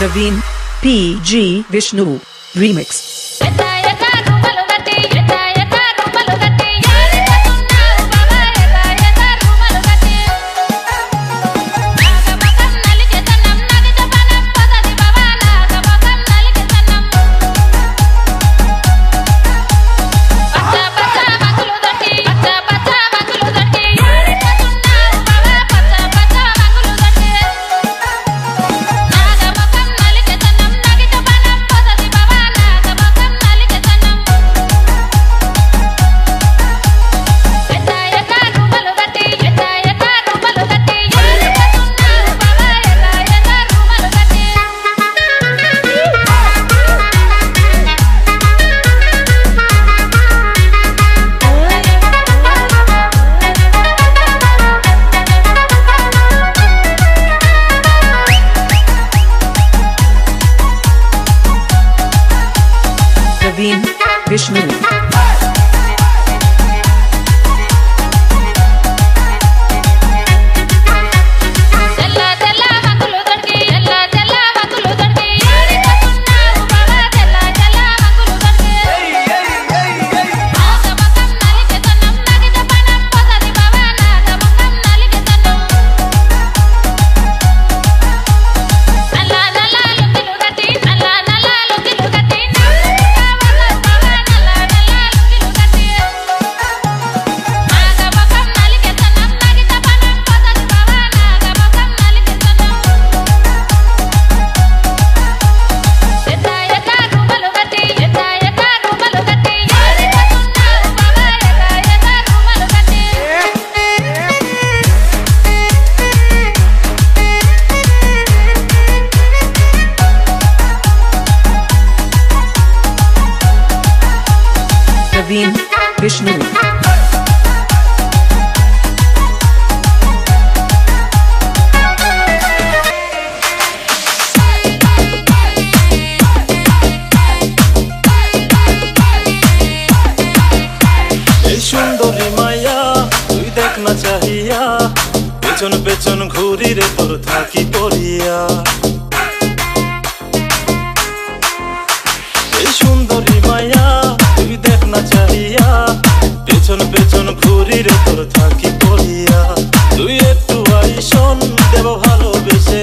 Praveen P.G. Vishnu Remix. Praveen Vishnu. Praveen Vishnu. সুন্দরী মায়া তুই দেখ না চাহিয়া পেছন পেছন ঘুরি রে তোর থাকি পড়িয়া এই সুন্দরী মায়া তুই দেখ না চাহিয়া পেছন পেছন ঘুরি রে তোর থাকি পড়িয়া তুই একটু আইসন দেব ভালোবেসে